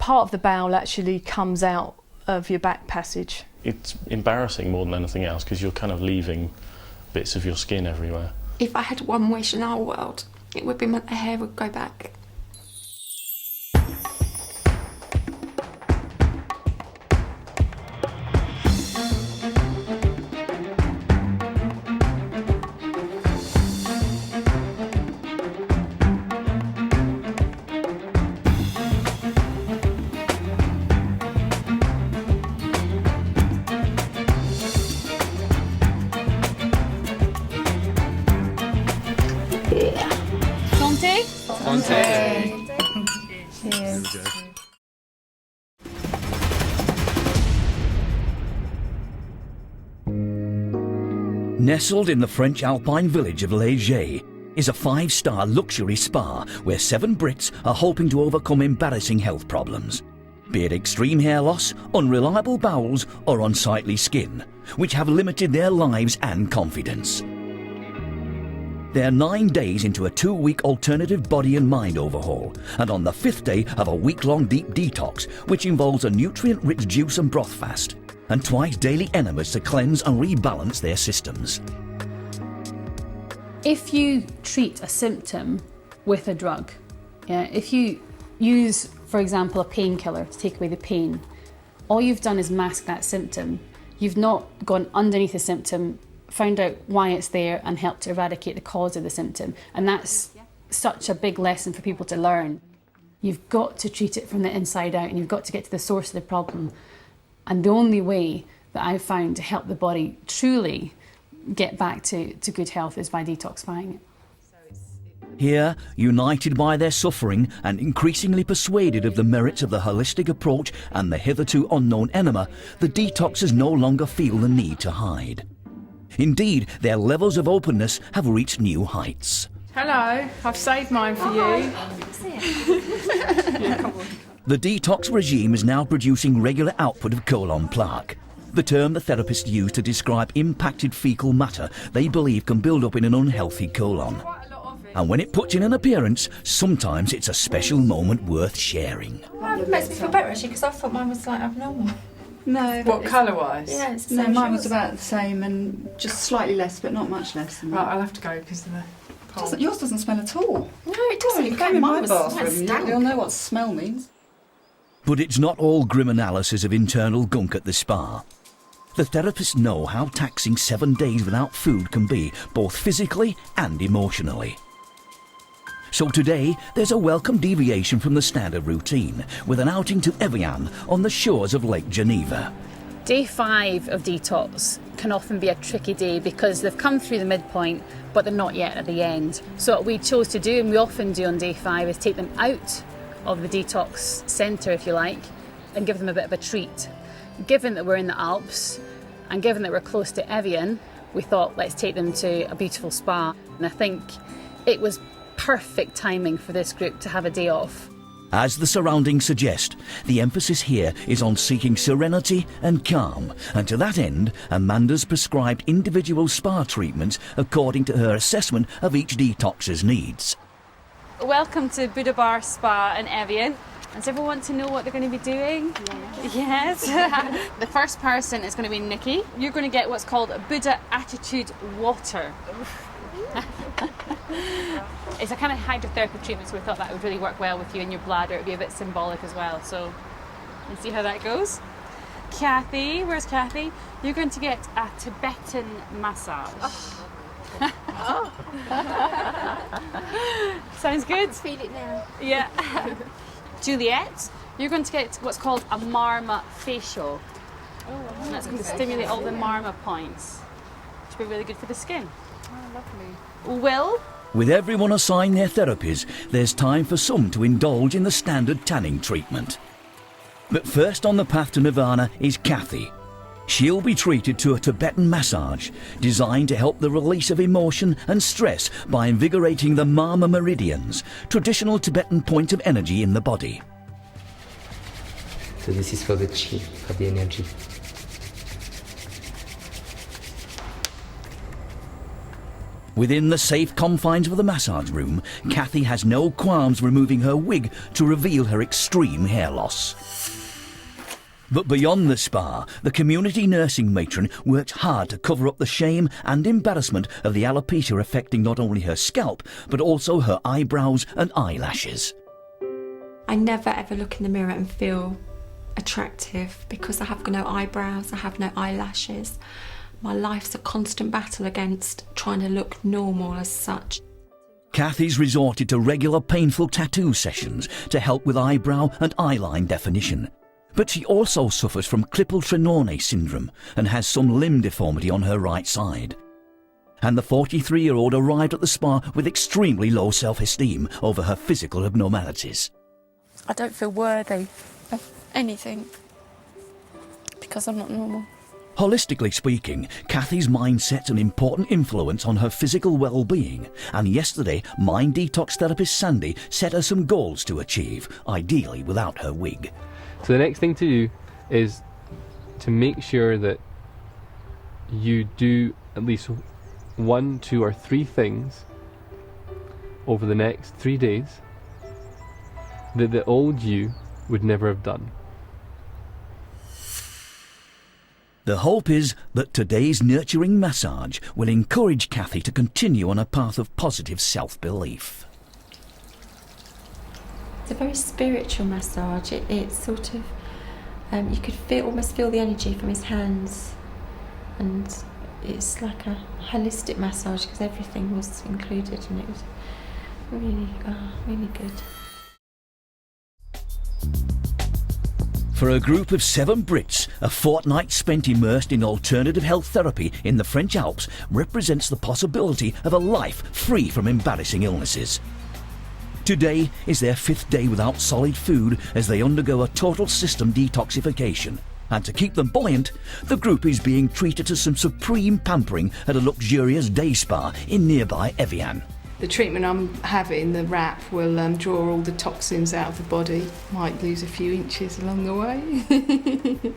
part of the bowel actually comes out of your back passage. It's embarrassing more than anything else because you're kind of leaving bits of your skin everywhere. If I had one wish in our world, it would be my hair would go back. Nestled in the French alpine village of Léger is a 5-star luxury spa where 7 Brits are hoping to overcome embarrassing health problems, be it extreme hair loss, unreliable bowels or unsightly skin, which have limited their lives and confidence. They're 9 days into a 2-week alternative body and mind overhaul, and on the 5th day of a week-long deep detox, which involves a nutrient-rich juice and broth fast, and twice daily enemas to cleanse and rebalance their systems. If you treat a symptom with a drug, if you use, for example, a painkiller to take away the pain, all you've done is mask that symptom. You've not gone underneath the symptom, found out why it's there and helped to eradicate the cause of the symptom. And that's such a big lesson for people to learn. You've got to treat it from the inside out and you've got to get to the source of the problem. And the only way that I've found to help the body truly get back to good health is by detoxifying it. Here, united by their suffering and increasingly persuaded of the merits of the holistic approach and the hitherto unknown enema, the detoxers no longer feel the need to hide. Indeed, their levels of openness have reached new heights. Hello, I've saved mine for you. The detox regime is now producing regular output of colon plaque, the term the therapists use to describe impacted fecal matter they believe can build up in an unhealthy colon. And when it puts in an appearance, sometimes it's a special moment worth sharing. It makes me feel better actually because I thought mine was like abnormal. No. What, colour-wise? Yeah, it's the No, same mine shade. was about the same and just slightly less, but not much less than Right, that. I'll have to go because of the pole. Yours doesn't smell at all. No, it doesn't. You come in Mine my was bathroom, stank. you'll know what smell means. But it's not all grim analysis of internal gunk at the spa. The therapists know how taxing 7 days without food can be, both physically and emotionally. So today, there's a welcome deviation from the standard routine, with an outing to Evian on the shores of Lake Geneva. Day 5 of detox can often be a tricky day because they've come through the midpoint, but they're not yet at the end. So what we chose to do, and we often do on day 5, is take them out of the detox centre, if you like, and give them a bit of a treat. Given that we're in the Alps, and given that we're close to Evian, we thought let's take them to a beautiful spa. And I think it was perfect timing for this group to have a day off. As the surroundings suggest, the emphasis here is on seeking serenity and calm, and to that end, Amanda's prescribed individual spa treatments according to her assessment of each detoxer's needs. Welcome to Buddha Bar Spa in Evian. Does everyone want to know what they're going to be doing? Yes. The first person is going to be Nikki. You're going to get what's called Buddha Attitude Water. It's a kind of hydrotherapy treatment, so we thought that would really work well with you and your bladder. It would be a bit symbolic as well, so let's see how that goes. Kathy, where's Kathy? You're going to get a Tibetan massage. Oh. Sounds good? Feel it now. Yeah. Juliet, you're going to get what's called a marma facial. And that's going to stimulate all the marma points, which will be really good for the skin. Oh, lovely. Will? With everyone assigned their therapies, there's time for some to indulge in the standard tanning treatment. But first on the path to nirvana is Kathy. She'll be treated to a Tibetan massage designed to help the release of emotion and stress by invigorating the marma meridians, traditional Tibetan point of energy in the body. So this is for the chi, for the energy. Within the safe confines of the massage room, Kathy has no qualms removing her wig to reveal her extreme hair loss. But beyond the spa, the community nursing matron worked hard to cover up the shame and embarrassment of the alopecia affecting not only her scalp, but also her eyebrows and eyelashes. I never ever look in the mirror and feel attractive because I have no eyebrows, I have no eyelashes. My life's a constant battle against trying to look normal as such. Kathy's resorted to regular painful tattoo sessions to help with eyebrow and eyeline definition. But she also suffers from Klippel-Trenaunay syndrome and has some limb deformity on her right side. And the 43-year-old arrived at the spa with extremely low self-esteem over her physical abnormalities. I don't feel worthy of anything because I'm not normal. Holistically speaking, Kathy's mindset's an important influence on her physical well-being, and yesterday, Mind Detox therapist Sandy set her some goals to achieve, ideally without her wig. So the next thing to do is to make sure that you do at least 1, 2 or 3 things over the next 3 days that the old you would never have done. The hope is that today's nurturing massage will encourage Kathy to continue on a path of positive self-belief. It's a very spiritual massage. It's sort of, you could almost feel the energy from his hands, and it's like a holistic massage because everything was included, and it was really good. For a group of 7 Brits, a fortnight spent immersed in alternative health therapy in the French Alps represents the possibility of a life free from embarrassing illnesses. Today is their 5th day without solid food as they undergo a total system detoxification. And to keep them buoyant, the group is being treated to some supreme pampering at a luxurious day spa in nearby Evian. The treatment I'm having, the wrap, will draw all the toxins out of the body. Might lose a few inches along the way.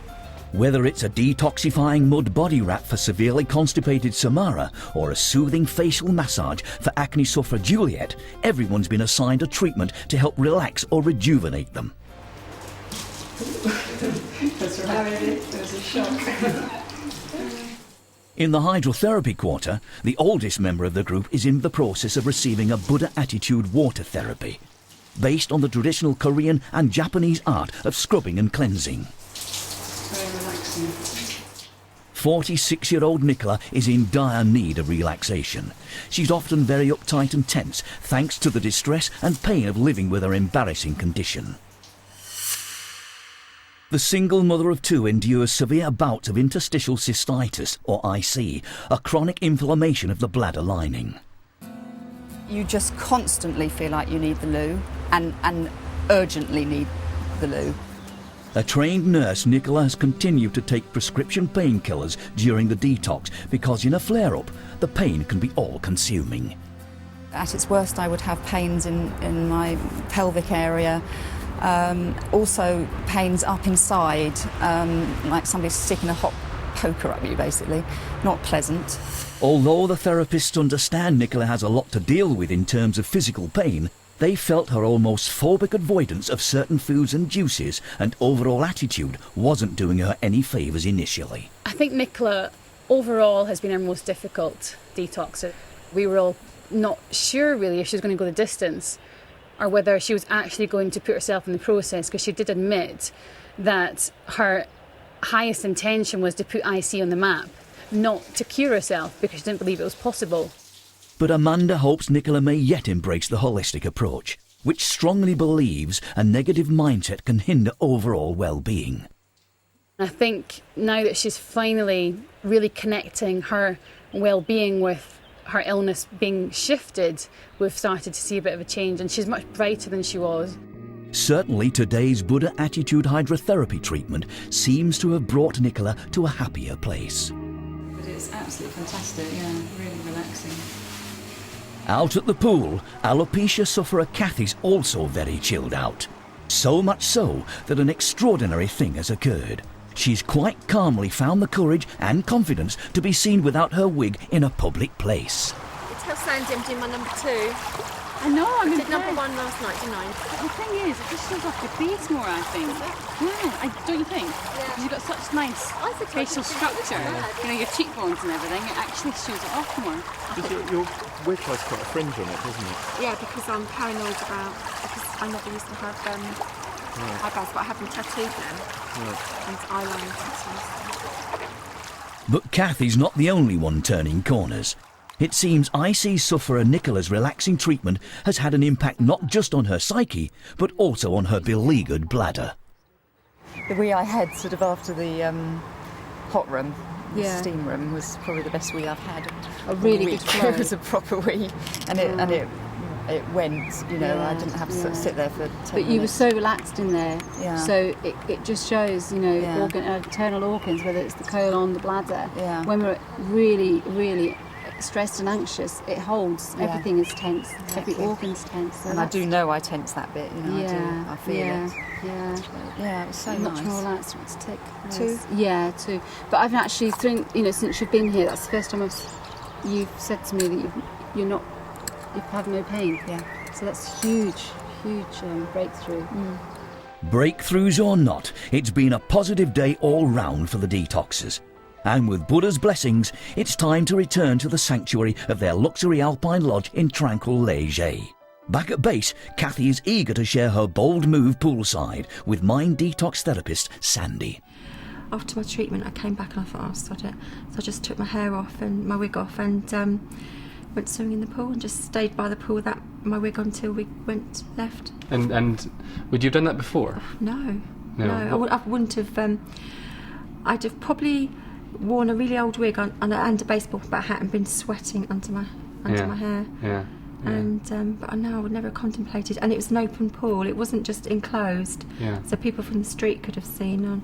Whether it's a detoxifying mud body wrap for severely constipated Samara or a soothing facial massage for acne sufferer Juliet, everyone's been assigned a treatment to help relax or rejuvenate them. That's right. It was a shock. In the hydrotherapy quarter, the oldest member of the group is in the process of receiving a Buddha attitude water therapy, based on the traditional Korean and Japanese art of scrubbing and cleansing. Very relaxing. 46-year-old Nicola is in dire need of relaxation. She's often very uptight and tense, thanks to the distress and pain of living with her embarrassing condition. The single mother of 2 endures severe bouts of interstitial cystitis, or IC, a chronic inflammation of the bladder lining. You just constantly feel like you need the loo and urgently need the loo. A trained nurse, Nicola has continued to take prescription painkillers during the detox because in a flare-up, the pain can be all-consuming. At its worst, I would have pains in my pelvic area. Also pains up inside, like somebody's sticking a hot poker up you, basically. Not pleasant. Although the therapists understand Nicola has a lot to deal with in terms of physical pain, they felt her almost phobic avoidance of certain foods and juices and overall attitude wasn't doing her any favours initially. I think Nicola overall has been our most difficult detoxer. We were all not sure really if she was going to go the distance or whether she was actually going to put herself in the process, because she did admit that her highest intention was to put IC on the map, not to cure herself because she didn't believe it was possible. But Amanda hopes Nicola may yet embrace the holistic approach, which strongly believes a negative mindset can hinder overall well-being. I think now that she's finally really connecting her well-being with her illness being shifted, we've started to see a bit of a change, and she's much brighter than she was. Certainly today's Buddha attitude hydrotherapy treatment seems to have brought Nicola to a happier place. But it's absolutely fantastic, yeah, really relaxing. Out at the pool, alopecia sufferer Kathy's also very chilled out. So much so that an extraordinary thing has occurred. She's quite calmly found the courage and confidence to be seen without her wig in a public place. It's how hand emptying my number 2. I know, I'm I did impressed. number 1 last night, didn't I? The thing is, it just shows off your face more, I think. Yeah, don't you think? Because you've got such nice facial structure, you know, your cheekbones and everything, it actually shows it off more. Your wig has quite a fringe on it, doesn't it? Yeah, because I'm paranoid about, because I never used to have eyebrows, but I have them tattooed now. And eyeliner tattoos. But Kathy's not the only one turning corners. It seems IC sufferer Nicola's relaxing treatment has had an impact not just on her psyche, but also on her beleaguered bladder. The wee I had sort of after the hot room, the steam room, was probably the best wee I've had. A really good flow. It was a proper wee, and it went. You know, I didn't have to sort of sit there for 10 minutes. But you were so relaxed in there, Yeah. so it just shows, you know, internal organs, whether it's the colon, the bladder. Yeah. When we're really, really stressed and anxious, it holds. Yeah. Everything is tense. Exactly. Every organ's tense. So And I do know I tense that bit. You know, I do. I feel it. Yeah. Yeah, it was so Much nice. more relaxed to take. 2? Yeah, 2. But I've actually, since you've been here, that's the first time you've said to me that you've had no pain. Yeah. So that's huge breakthrough. Breakthroughs or not, it's been a positive day all round for the detoxers. And with Buddha's blessings, it's time to return to the sanctuary of their luxury alpine lodge in tranquil Léger. Back at base, Kathy is eager to share her bold move poolside with mind detox therapist Sandy. After my treatment, I came back and I thought, oh, sod it. So I just took my hair off and my wig off and went swimming in the pool and just stayed by the pool with my wig on until we left. And would you have done that before? No. No. I wouldn't have. I'd have probably worn a really old wig and a baseball hat and been sweating under my hair. Yeah. And but I know I would never have contemplated. And it was an open pool. It wasn't just enclosed. Yeah. So people from the street could have seen.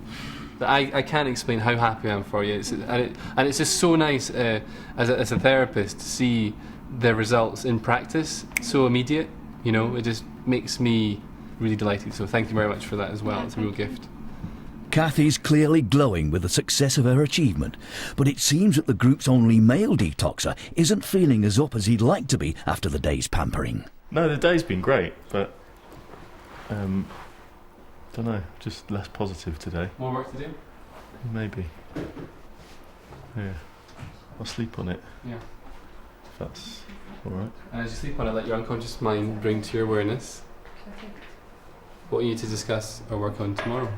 I can't explain how happy I am for you. It's just so nice as a therapist to see the results in practice so immediate. You know, it just makes me really delighted. So thank you very much for that as well. It's a real gift. Kathy's clearly glowing with the success of her achievement, but it seems that the group's only male detoxer isn't feeling as up as he'd like to be after the day's pampering. No, the day's been great, but don't know, just less positive today. More work to do? Maybe. Yeah. I'll sleep on it. Yeah. If that's alright. And as you sleep on it, let your unconscious mind bring to your awareness what you need to discuss or work on tomorrow.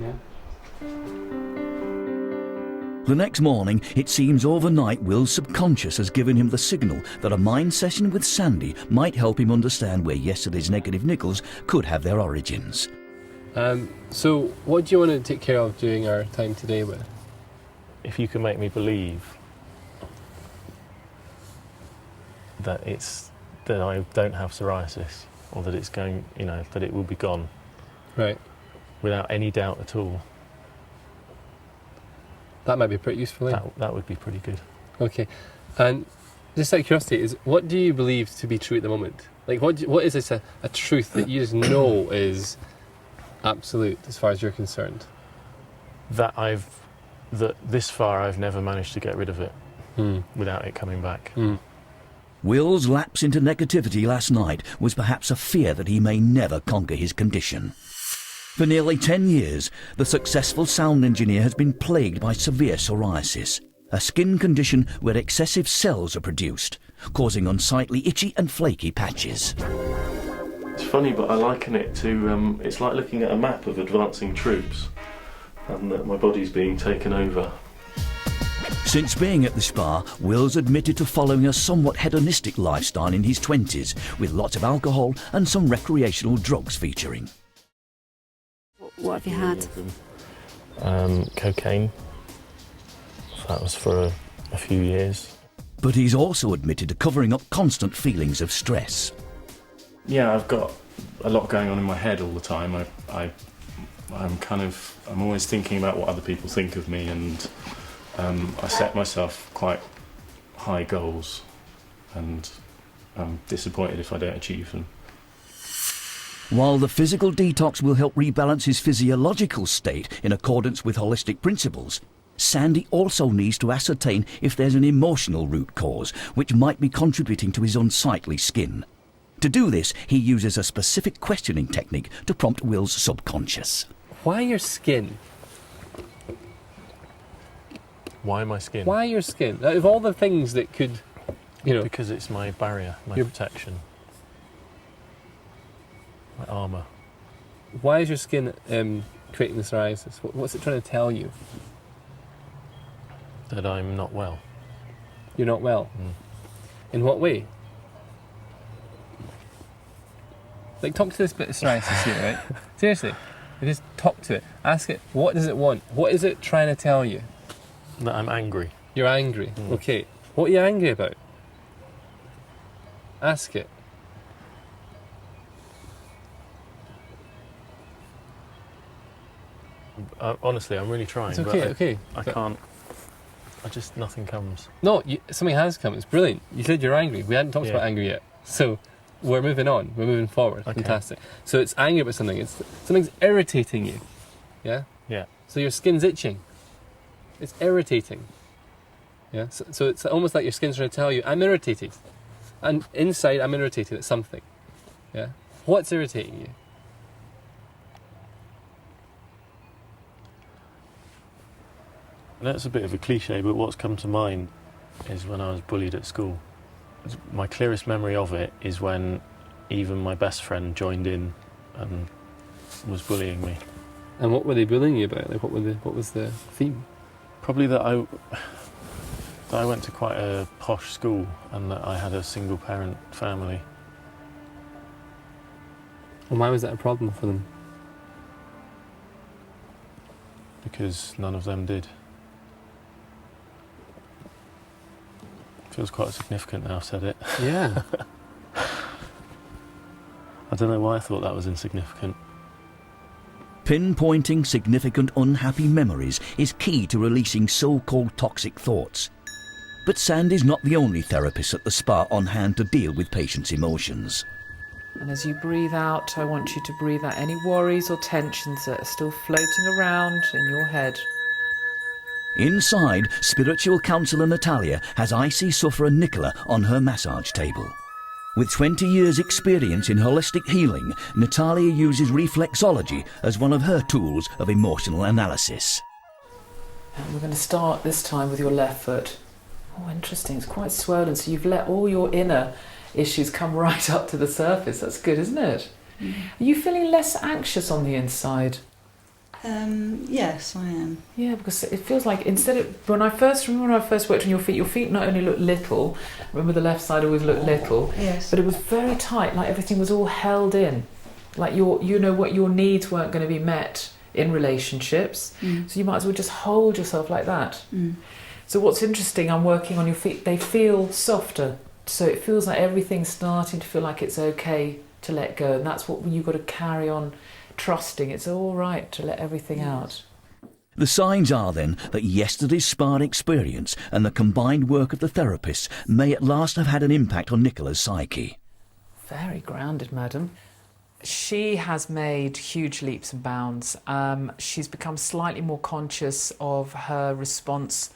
Yeah. The next morning, it seems overnight Will's subconscious has given him the signal that a mind session with Sandy might help him understand where yesterday's negative niggles could have their origins. So what do you want to take care of during our time today with? If you can make me believe that I don't have psoriasis, or that it's going, that it will be gone. Right. Without any doubt at all. That might be pretty useful. That would be pretty good. Okay. And just out of curiosity, what do you believe to be true at the moment? Like, what is this a truth that you just know is absolute as far as you're concerned? That this far I've never managed to get rid of it without it coming back. Will's lapse into negativity last night was perhaps a fear that he may never conquer his condition. For nearly 10 years, the successful sound engineer has been plagued by severe psoriasis, a skin condition where excessive cells are produced, causing unsightly itchy and flaky patches. It's funny, but I liken it to, it's like looking at a map of advancing troops and that my body's being taken over. Since being at the spa, Will's admitted to following a somewhat hedonistic lifestyle in his 20s, with lots of alcohol and some recreational drugs featuring. What have you had? Cocaine. That was for a few years. But he's also admitted to covering up constant feelings of stress. Yeah, I've got a lot going on in my head all the time. I'm always thinking about what other people think of me, and I set myself quite high goals, and I'm disappointed if I don't achieve them. While the physical detox will help rebalance his physiological state in accordance with holistic principles, Sandy also needs to ascertain if there's an emotional root cause which might be contributing to his unsightly skin. To do this, he uses a specific questioning technique to prompt Will's subconscious. Why your skin? Why my skin? Why your skin? Out of all the things that could, Because it's my barrier, my protection, my armour. Why is your skin creating the psoriasis? What's it trying to tell you? That I'm not well. You're not well? Mm. In what way? Like, talk to this bit of psoriasis here, right? Seriously. Just talk to it. Ask it, what does it want? What is it trying to tell you? That I'm angry. You're angry. Okay. What are you angry about? Ask it. Honestly, I'm really trying. It's okay, but okay. I can't. Nothing comes. No, something has come. It's brilliant. You said you're angry. We hadn't talked about anger yet. So we're moving on. We're moving forward. Okay. Fantastic. So it's angry about something. Something's irritating you. Yeah? Yeah. So your skin's itching. It's irritating. Yeah? So it's almost like your skin's trying to tell you, I'm irritated. And inside, I'm irritated at something. Yeah? What's irritating you? That's a bit of a cliche, but what's come to mind is when I was bullied at school. My clearest memory of it is when even my best friend joined in and was bullying me. And what were they bullying you about? Like, what was the theme? Probably that I went to quite a posh school and that I had a single parent family. And why was that a problem for them? Because none of them did. Feels quite significant now I've said it. Yeah. I don't know why I thought that was insignificant. Pinpointing significant unhappy memories is key to releasing so-called toxic thoughts. But Sandy's not the only therapist at the spa on hand to deal with patients' emotions. And as you breathe out, I want you to breathe out any worries or tensions that are still floating around in your head. Inside, spiritual counsellor Natalia has IC sufferer Nicola on her massage table. With 20 years' experience in holistic healing, Natalia uses reflexology as one of her tools of emotional analysis. And we're going to start this time with your left foot. Oh, interesting. It's quite swollen, so you've let all your inner issues come right up to the surface. That's good, isn't it? Mm. Are you feeling less anxious on the inside? Yes, I am. Yeah, because it feels like when I first worked on your feet not only looked little, remember the left side always looked little, yes, but it was very tight, like everything was all held in. Like what your needs weren't going to be met in relationships, so you might as well just hold yourself like that. Mm. So what's interesting, I'm working on your feet, they feel softer, so it feels like everything's starting to feel like it's okay to let go, and that's what you've got to carry on trusting. It's all right to let everything out. The signs are then that yesterday's spa experience and the combined work of the therapists may at last have had an impact on Nicola's psyche. Very grounded, madam. She has made huge leaps and bounds. She's become slightly more conscious of her response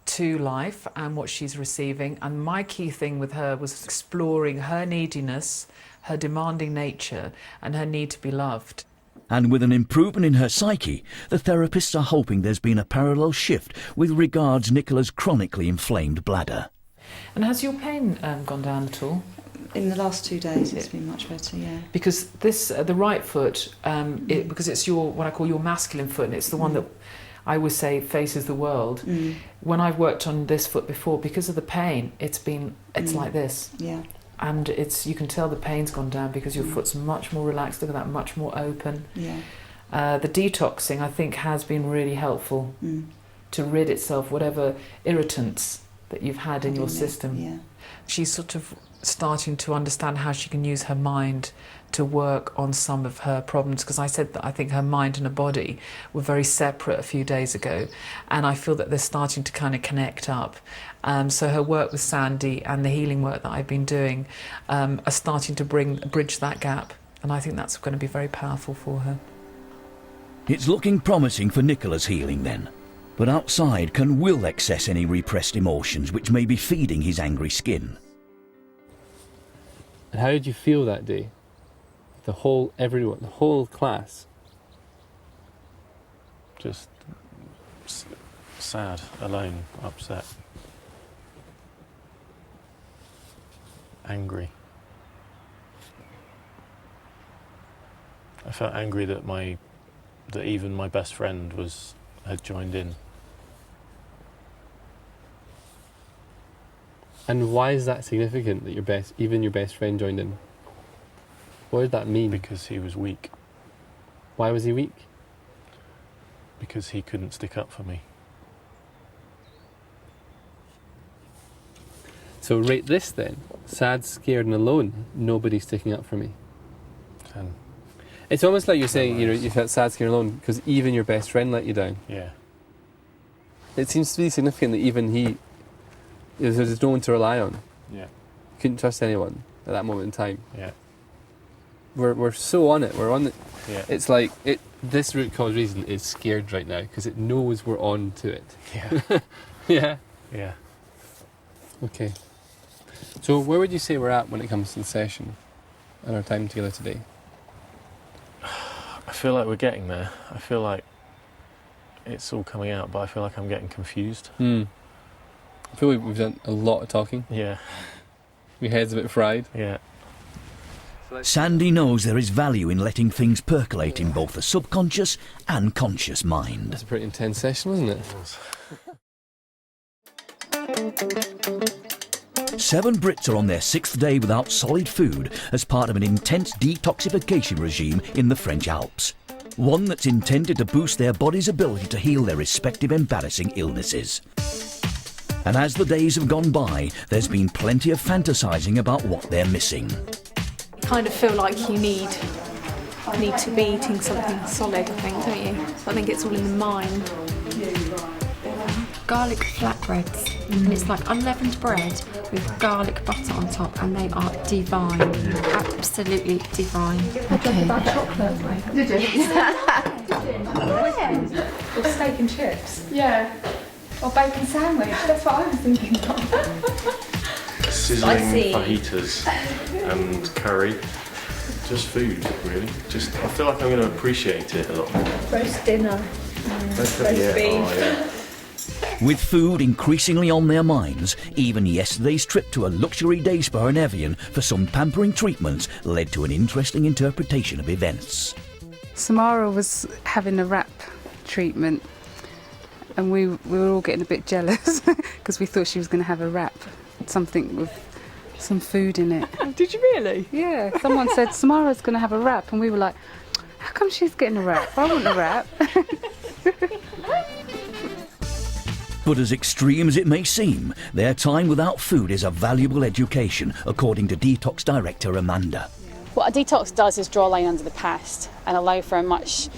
to life and what she's receiving. And my key thing with her was exploring her neediness, her demanding nature, and her need to be loved. And with an improvement in her psyche, the therapists are hoping there's been a parallel shift with regards Nicola's chronically inflamed bladder. And has your pain gone down at all? In the last 2 days it's been much better, yeah. Because the right foot, because it's what I call your masculine foot, and it's the one that I would say faces the world. Mm. When I've worked on this foot before, because of the pain, it's like this. Yeah. And you can tell the pain's gone down because your foot's much more relaxed. Look at that, much more open. Yeah. The detoxing, I think, has been really helpful to rid itself whatever irritants that you've had in your system. Yeah. She's sort of starting to understand how she can use her mind to work on some of her problems, because I said that I think her mind and her body were very separate a few days ago, and I feel that they're starting to kind of connect up. So her work with Sandy and the healing work that I've been doing are starting to bridge that gap, and I think that's going to be very powerful for her. It's looking promising for Nicola's healing then. But outside can Will access any repressed emotions which may be feeding his angry skin? And how did you feel that day? The whole class? Just sad, alone, upset, angry. I felt angry that even my best friend had joined in. And why is that significant that even your best friend joined in? What did that mean? Because he was weak. Why was he weak? Because he couldn't stick up for me. So rate this then. Sad, scared and alone. Nobody sticking up for me. 10. It's almost like you're saying, you felt sad, scared and alone because even your best friend let you down. Yeah. It seems to be significant that even there's no one to rely on. Yeah. Couldn't trust anyone at that moment in time. Yeah. We're so on it. We're on it. Yeah. It's like this root cause reason is scared right now because it knows we're on to it. Yeah. Yeah. Yeah. Okay. So where would you say we're at when it comes to the session and our time together today? I feel like we're getting there. I feel like it's all coming out, but I feel like I'm getting confused. I feel like we've done a lot of talking. Yeah. Your head's a bit fried. Yeah. Sandy knows there is value in letting things percolate in both the subconscious and conscious mind. That's a pretty intense session, wasn't it? 7 Brits are on their 6th day without solid food as part of an intense detoxification regime in the French Alps. One that's intended to boost their body's ability to heal their respective embarrassing illnesses. And as the days have gone by, there's been plenty of fantasising about what they're missing. You kind of feel like you need to be eating something solid, I think, don't you? I think it's all in the mind. Garlic flatbreads, and it's like unleavened bread with garlic butter on top, and they are divine, absolutely divine. Okay. Chocolate. Did you? Or steak and chips. Yeah. Or bacon sandwich. That's what I was thinking of. Sizzling fajitas and curry. Just food, really. I feel like I'm going to appreciate it a lot more. Roast dinner. Roast beef. With food increasingly on their minds, even yesterday's trip to a luxury day spa in Evian for some pampering treatments led to an interesting interpretation of events. Samara was having a wrap treatment and we were all getting a bit jealous because we thought she was going to have a wrap, something with some food in it. Did you really? Yeah, someone said Samara's going to have a wrap and we were like, how come she's getting a wrap? I want a wrap. But as extreme as it may seem, their time without food is a valuable education, according to Detox director Amanda. What a detox does is draw a line under the past and allow for a much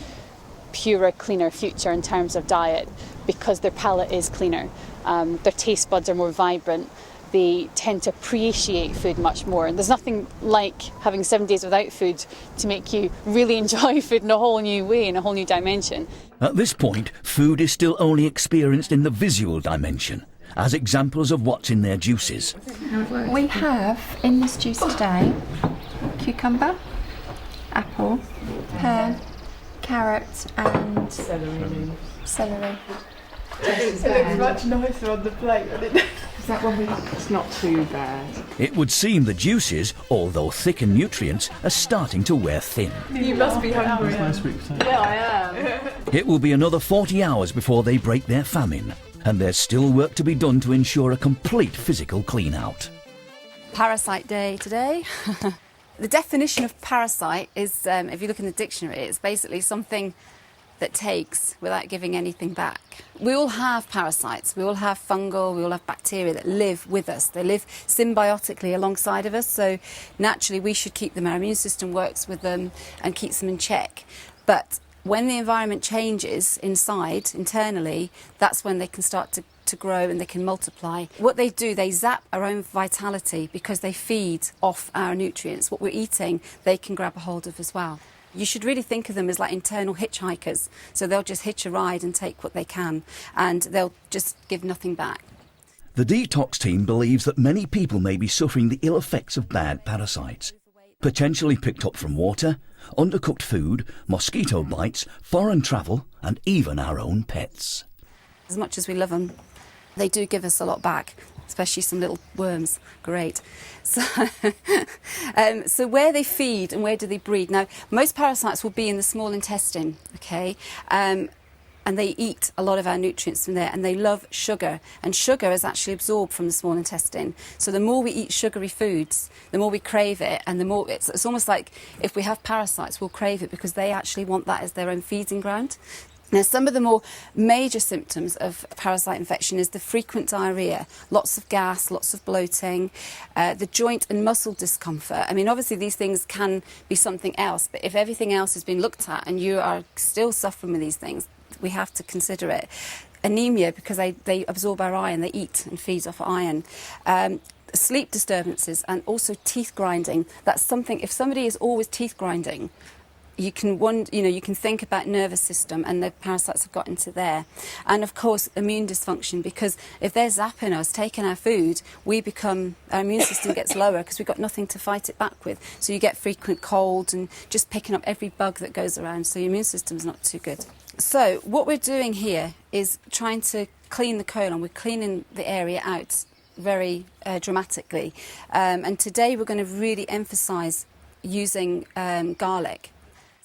purer, cleaner future in terms of diet because their palate is cleaner, their taste buds are more vibrant, they tend to appreciate food much more. And there's nothing like having 7 days without food to make you really enjoy food in a whole new way, in a whole new dimension. At this point, food is still only experienced in the visual dimension, as examples of what's in their juices. We have in this juice today cucumber, apple, pear, carrot and celery. It looks much nicer on the plate, doesn't it? Is that one it's not too bad. It would seem the juices, although thick in nutrients, are starting to wear thin. You must be hungry. Yeah, I am. It will be another 40 hours before they break their famine, and there's still work to be done to ensure a complete physical clean-out. Parasite day today. The definition of parasite is, if you look in the dictionary, it's basically something that takes without giving anything back. We all have parasites, we all have fungal, we all have bacteria that live with us. They live symbiotically alongside of us, so naturally we should keep them. Our immune system works with them and keeps them in check. But when the environment changes inside, internally, that's when they can start to grow and they can multiply. What they do, they zap our own vitality because they feed off our nutrients. What we're eating, they can grab a hold of as well. You should really think of them as like internal hitchhikers. So they'll just hitch a ride and take what they can, and they'll just give nothing back. The Detox team believes that many people may be suffering the ill effects of bad parasites, potentially picked up from water, undercooked food, mosquito bites, foreign travel, and even our own pets. As much as we love them, they do give us a lot back, especially some little worms. Great. So, so where they feed and where do they breed? Now, most parasites will be in the small intestine, okay? And they eat a lot of our nutrients from there, and they love sugar, and sugar is actually absorbed from the small intestine. So the more we eat sugary foods, the more we crave it, and the more it's almost like if we have parasites, we'll crave it because they actually want that as their own feeding ground. Now, some of the more major symptoms of parasite infection is the frequent diarrhoea, lots of gas, lots of bloating, the joint and muscle discomfort. I mean, obviously these things can be something else, but if everything else has been looked at and you are still suffering with these things, we have to consider it. Anemia, because they absorb our iron, they eat and feed off iron. Sleep disturbances, and also teeth grinding. That's something, if somebody is always teeth grinding, you can think about nervous system, and the parasites have got into there. And of course, immune dysfunction, because if they're zapping us, taking our food, our immune system gets lower because we've got nothing to fight it back with. So you get frequent colds and just picking up every bug that goes around. So your immune system's not too good. So what we're doing here is trying to clean the colon. We're cleaning the area out very dramatically. And today we're going to really emphasise using garlic.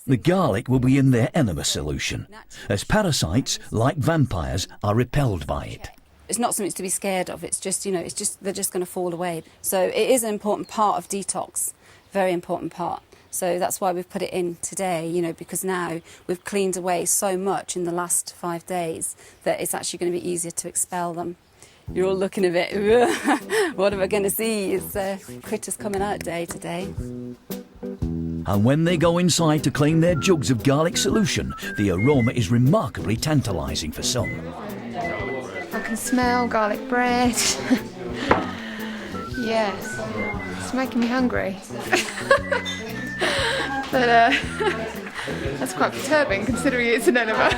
The garlic will be in their enema solution, as parasites, like vampires, are repelled by it. It's not something to be scared of. It's just, they're just going to fall away. So it is an important part of detox, very important part. So that's why we've put it in today, because now we've cleaned away so much in the last 5 days that it's actually going to be easier to expel them. You're all looking a bit, what am I going to see? It's critters coming out day today. And when they go inside to claim their jugs of garlic solution, the aroma is remarkably tantalising for some. I can smell garlic bread. Yes, it's making me hungry. But that's quite perturbing considering it's an enema.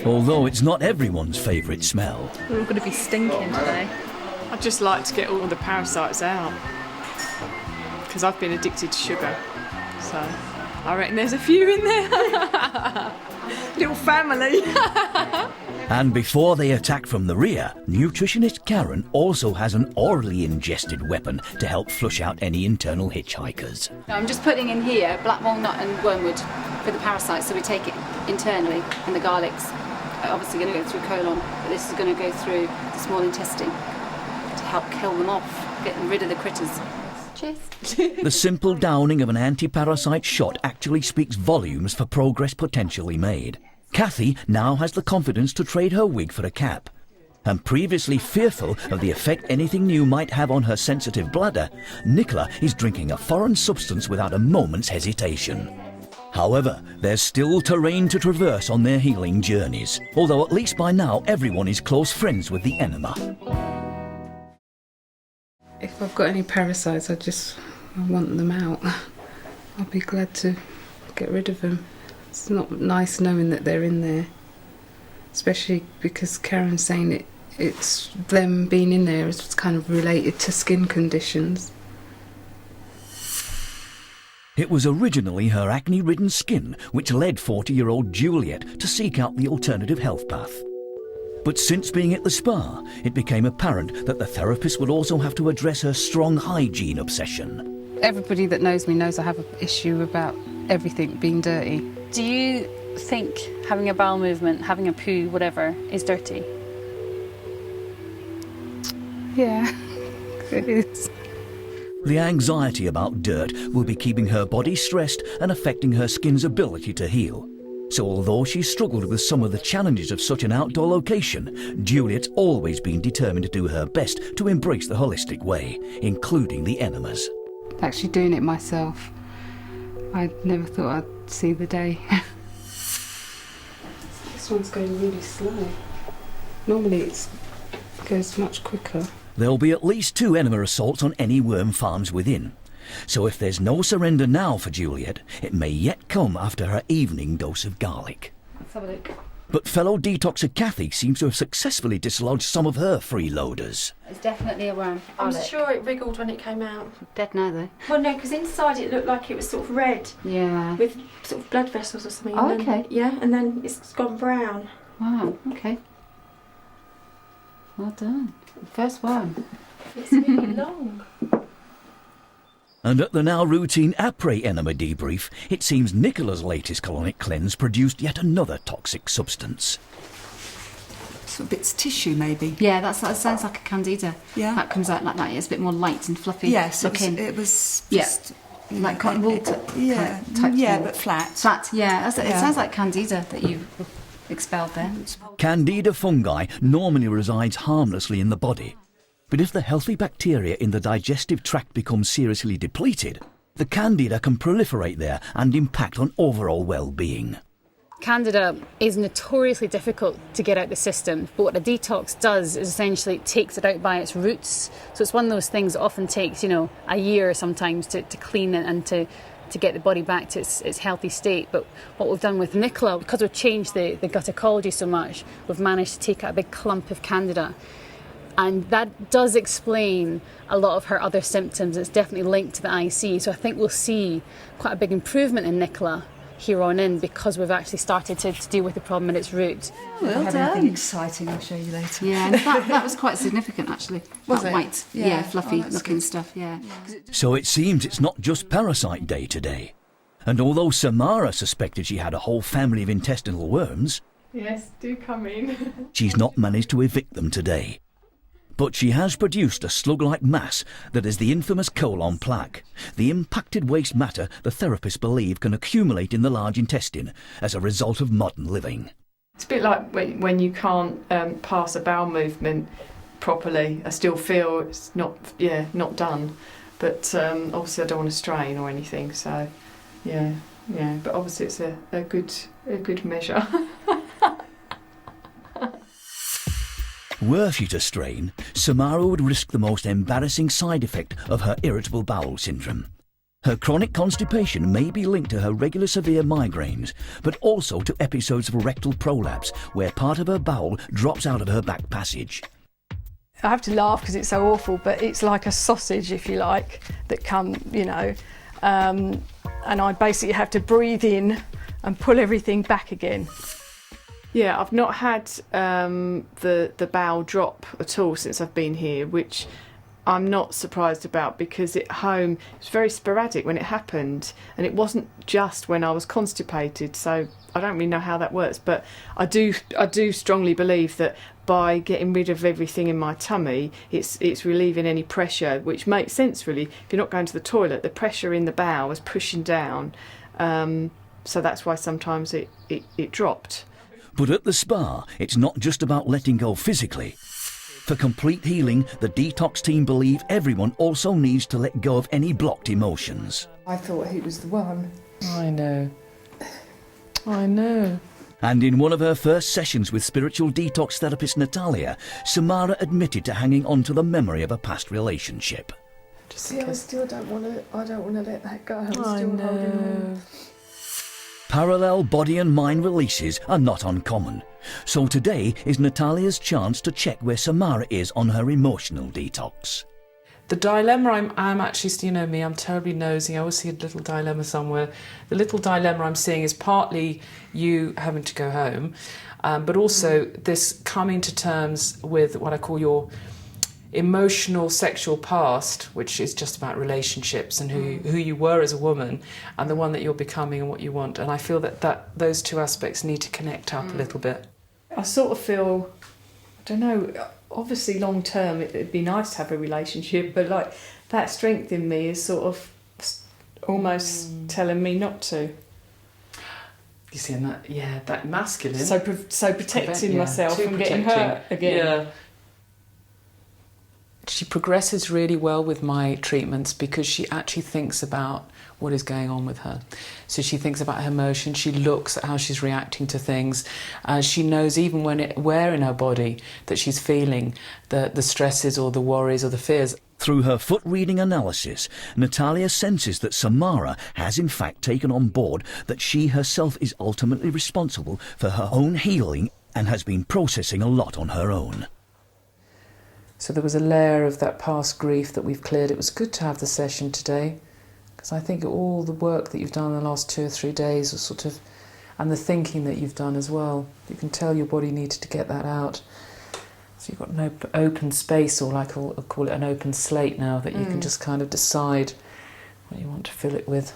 Although it's not everyone's favourite smell. We're all going to be stinking today. I'd just like to get all the parasites out, because I've been addicted to sugar. So I reckon there's a few in there. Little family. And before they attack from the rear, nutritionist Karen also has an orally ingested weapon to help flush out any internal hitchhikers. I'm just putting in here black walnut and wormwood for the parasites, so we take it internally, and the garlic's obviously going to go through colon, but this is going to go through the small intestine to help kill them off, get rid of the critters. Cheers. The simple downing of an anti-parasite shot actually speaks volumes for progress potentially made. Kathy now has the confidence to trade her wig for a cap. And previously fearful of the effect anything new might have on her sensitive bladder, Nicola is drinking a foreign substance without a moment's hesitation. However, there's still terrain to traverse on their healing journeys, although at least by now everyone is close friends with the enema. If I've got any parasites, I want them out. I'll be glad to get rid of them. It's not nice knowing that they're in there, especially because Karen's saying it's them being in there is kind of related to skin conditions. It was originally her acne-ridden skin which led 40-year-old Juliet to seek out the alternative health path. But since being at the spa, it became apparent that the therapist would also have to address her strong hygiene obsession. Everybody that knows me knows I have an issue about everything being dirty. Do you think having a bowel movement, having a poo, whatever, is dirty? Yeah, it is. The anxiety about dirt will be keeping her body stressed and affecting her skin's ability to heal. So although she's struggled with some of the challenges of such an outdoor location, Juliet's always been determined to do her best to embrace the holistic way, including the enemas. Actually doing it myself, I never thought I'd see the day. This one's going really slow. Normally it goes much quicker. There'll be at least 2 enema assaults on any worm farms within. So if there's no surrender now for Juliet, it may yet come after her evening dose of garlic. Let's have a look. But fellow detoxer Kathy seems to have successfully dislodged some of her freeloaders. It's definitely a worm. I'm sure it wriggled when it came out. Dead now though. Well, no, because inside it looked like it was sort of red. Yeah. With sort of blood vessels or something. Oh, and then, okay. Yeah, and then it's gone brown. Wow, okay. Well done. First one. It's really long. And at the now routine après enema debrief, it seems Nicola's latest colonic cleanse produced yet another toxic substance. Sort of bits of tissue, maybe. Yeah, that sounds like a candida. Yeah. That comes out like that. It's a bit more light and fluffy Yes, looking. it was Yeah. just... Like cotton wool type yeah, thing. but flat. Flat, yeah. It Yeah. sounds like candida that you expelled there. Candida fungi normally resides harmlessly in the body. But if the healthy bacteria in the digestive tract become seriously depleted, the candida can proliferate there and impact on overall well-being. Candida is notoriously difficult to get out the system, but what a detox does is essentially it takes it out by its roots. So it's one of those things that often takes, a year sometimes to clean it and to get the body back to its healthy state. But what we've done with Nicola, because we've changed the gut ecology so much, we've managed to take out a big clump of candida. And that does explain a lot of her other symptoms. It's definitely linked to the IC. So I think we'll see quite a big improvement in Nicola here on in because we've actually started to deal with the problem at its root. Well done. Anything exciting, I'll show you later. Yeah, and that was quite significant actually. Was that it? white, Yeah. fluffy Oh, looking good. stuff, yeah. So it seems it's not just Parasite Day today. And although Samara suspected she had a whole family of intestinal worms, Yes, do come in. she's not managed to evict them today. But she has produced a slug-like mass that is the infamous colon plaque, the impacted waste matter the therapists believe can accumulate in the large intestine as a result of modern living. It's a bit like when you can't pass a bowel movement properly. I still feel it's not done. But obviously I don't want to strain or anything, so yeah. But obviously it's a good measure. Were she to strain, Samara would risk the most embarrassing side effect of her irritable bowel syndrome. Her chronic constipation may be linked to her regular severe migraines, but also to episodes of rectal prolapse, where part of her bowel drops out of her back passage. I have to laugh because it's so awful, but it's like a sausage, if you like, that and I basically have to breathe in and pull everything back again. Yeah, I've not had the bowel drop at all since I've been here, which I'm not surprised about because at home it was very sporadic when it happened, and it wasn't just when I was constipated, so I don't really know how that works. But I do strongly believe that by getting rid of everything in my tummy, it's relieving any pressure, which makes sense really. If you're not going to the toilet, the pressure in the bowel is pushing down, so that's why sometimes it dropped. But at the spa, it's not just about letting go physically. For complete healing, the detox team believe everyone also needs to let go of any blocked emotions. I thought he was the one. I know. And in one of her first sessions with spiritual detox therapist Natalia, Samara admitted to hanging on to the memory of a past relationship. I still don't want to let that go. I'm still holding on. Parallel body and mind releases are not uncommon. So today is Natalia's chance to check where Samara is on her emotional detox. The dilemma I'm actually, you know me, I'm terribly nosy. I always see a little dilemma somewhere. The little dilemma I'm seeing is partly you having to go home, but also this coming to terms with what I call your emotional sexual past, which is just about relationships and who you were as a woman and the one that you're becoming and what you want. And I feel that those two aspects need to connect up a little bit. I sort of feel, I don't know, obviously long term it'd be nice to have a relationship, but like that strength in me is sort of almost telling me not to. You see, and that masculine. So protecting myself from getting hurt again. Yeah. She progresses really well with my treatments because she actually thinks about what is going on with her. So she thinks about her emotions, she looks at how she's reacting to things. She knows even where in her body that she's feeling the stresses or the worries or the fears. Through her foot reading analysis, Natalia senses that Samara has in fact taken on board that she herself is ultimately responsible for her own healing and has been processing a lot on her own. So there was a layer of that past grief that we've cleared. It was good to have the session today, because I think all the work that you've done in the last 2 or 3 days was sort of, and the thinking that you've done as well. You can tell your body needed to get that out. So you've got an open space, or like I'll call it an open slate now, that you can just kind of decide what you want to fill it with.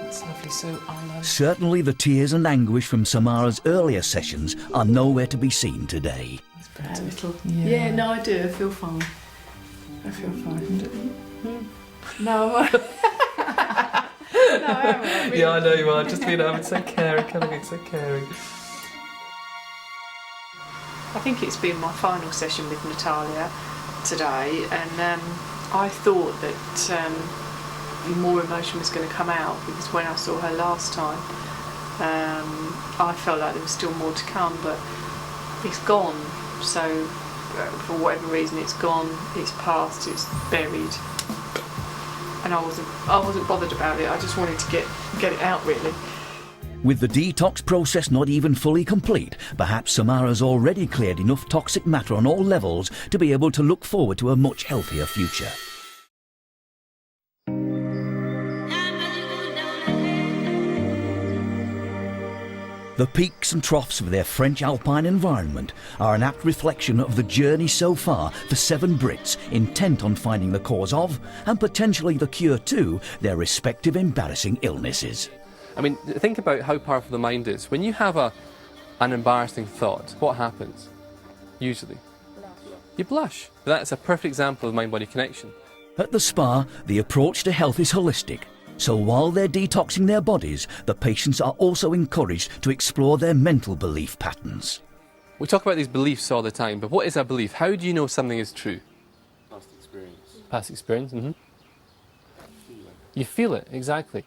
That's lovely. So Certainly the tears and anguish from Samara's earlier sessions are nowhere to be seen today. A little. Yeah, no, I do. I feel fine. I feel fine. No, I am. Yeah, I know you are. Just being so caring, kind of being so caring. I think it's been my final session with Natalia today, and I thought that more emotion was going to come out, because when I saw her last time, I felt like there was still more to come, but it's gone. So for whatever reason, it's gone, it's past, it's buried, and I wasn't bothered about it. I just wanted to get it out, really. With the detox process not even fully complete, perhaps Samara's already cleared enough toxic matter on all levels to be able to look forward to a much healthier future. The peaks and troughs of their French alpine environment are an apt reflection of the journey so far for 7 Brits intent on finding the cause of, and potentially the cure to, their respective embarrassing illnesses. I mean, think about how powerful the mind is. When you have an embarrassing thought, what happens? Usually, you blush. That's a perfect example of mind-body connection. At the spa, the approach to health is holistic. So while they're detoxing their bodies, the patients are also encouraged to explore their mental belief patterns. We talk about these beliefs all the time, but what is a belief? How do you know something is true? Past experience. Past experience, You feel it, exactly.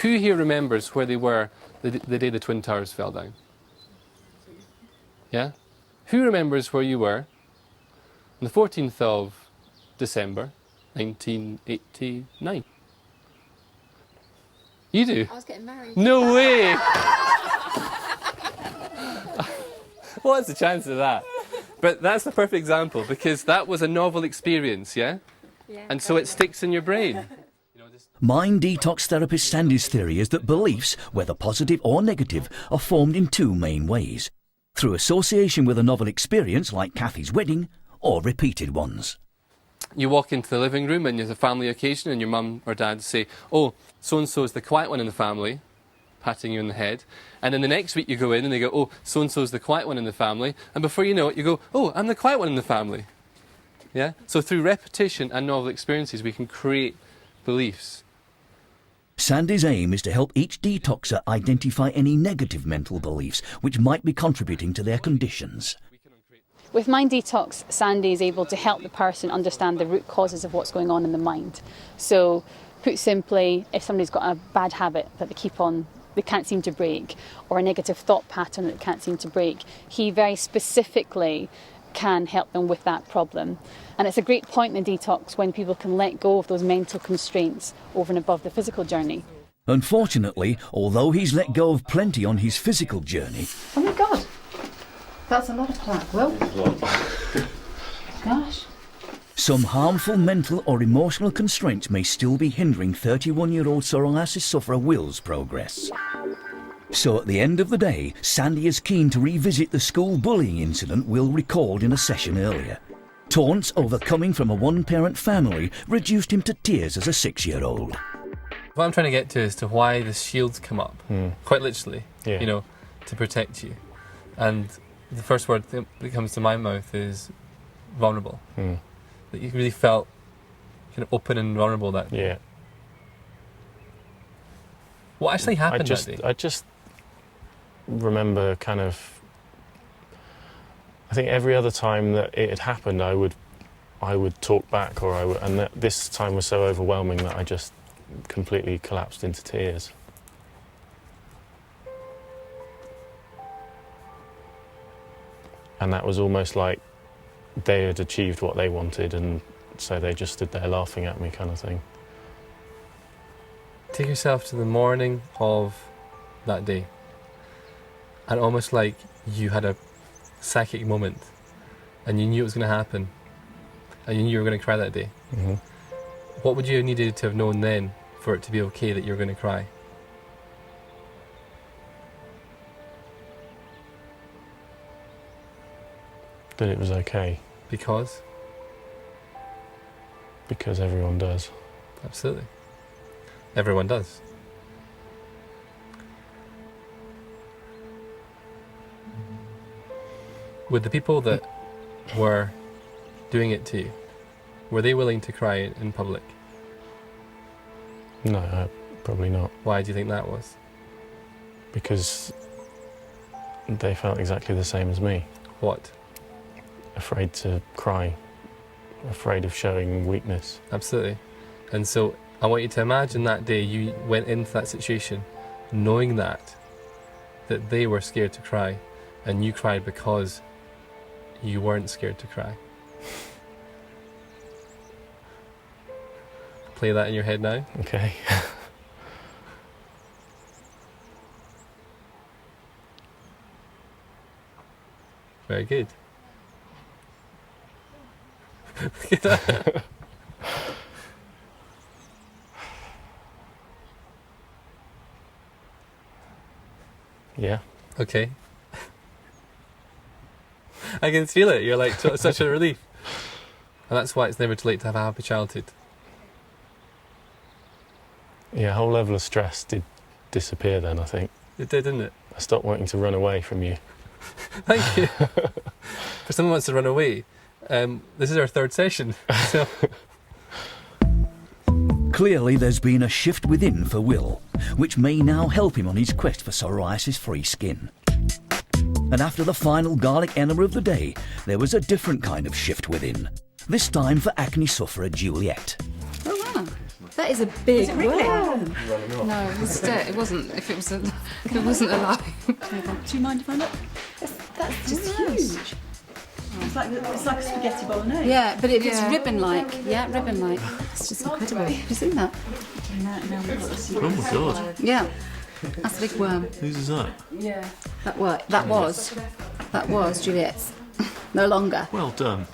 Who here remembers where they were the day the Twin Towers fell down? Yeah? Who remembers where you were on the 14th of December, 1989? You do? I was getting married. No way! What's the chance of that? But that's the perfect example, because that was a novel experience, yeah? And so it sticks in your brain. Mind detox therapist Sandy's theory is that beliefs, whether positive or negative, are formed in 2 main ways: through association with a novel experience like Kathy's wedding, or repeated ones. You walk into the living room and there's a family occasion and your mum or dad say, oh, so-and-so is the quiet one in the family, patting you on the head. And then the next week you go in and they go, oh, so-and-so is the quiet one in the family. And before you know it, you go, oh, I'm the quiet one in the family. Yeah? So through repetition and novel experiences, we can create beliefs. Sandy's aim is to help each detoxer identify any negative mental beliefs which might be contributing to their conditions. With Mind Detox, Sandy is able to help the person understand the root causes of what's going on in the mind. So, put simply, if somebody's got a bad habit that they can't seem to break, or a negative thought pattern that they can't seem to break, he very specifically can help them with that problem. And it's a great point in the detox when people can let go of those mental constraints over and above the physical journey. Unfortunately, although he's let go of plenty on his physical journey... Oh my God! That's a lot of plaque, Will. Gosh. Some harmful mental or emotional constraints may still be hindering 31-year-old psoriasis sufferer Will's progress. So at the end of the day, Sandy is keen to revisit the school bullying incident Will recalled in a session earlier. Taunts over coming from a one-parent family reduced him to tears as a 6-year-old. What I'm trying to get to is to why the shields come up, quite literally, to protect you. And the first word that comes to my mouth is vulnerable. That you really felt kind of open and vulnerable that day. Yeah. What actually happened that day? I just remember kind of... I think every other time that it had happened, I would talk back, and this time was so overwhelming that I just completely collapsed into tears. And that was almost like they had achieved what they wanted, and so they just stood there laughing at me, kind of thing. Take yourself to the morning of that day, and almost like you had a psychic moment, and you knew it was going to happen, and you knew you were going to cry that day. Mm-hmm. What would you have needed to have known then for it to be okay that you were going to cry? That it was okay. Because? Because everyone does. Absolutely. Everyone does. With the people that were doing it to you, were they willing to cry in public? No, probably not. Why do you think that was? Because they felt exactly the same as me. What? Afraid to cry. Afraid of showing weakness. Absolutely. And so I want you to imagine that day you went into that situation knowing that they were scared to cry, and you cried because you weren't scared to cry. Play that in your head now. Okay. Very good. Look at that. Yeah. Okay. I can feel it. You're like such a relief. And that's why it's never too late to have a happy childhood. Yeah, a whole level of stress did disappear then, I think. It did, didn't it? I stopped wanting to run away from you. Thank you. For someone who wants to run away, this is our third session. So. Clearly there's been a shift within for Will, which may now help him on his quest for psoriasis-free skin. And after the final garlic enema of the day, there was a different kind of shift within. This time for acne sufferer Juliet. Oh wow, that is a big worm. No, it wasn't. If it wasn't alive. Do you mind if I look? That's just huge. It's like a spaghetti bolognese. Yeah, but it's ribbon-like. Yeah, ribbon-like. It's just incredible. Have you seen that? Oh my god. Yeah, that's a big worm. Whose is that? Yeah. That was Juliet's. No longer. Well done.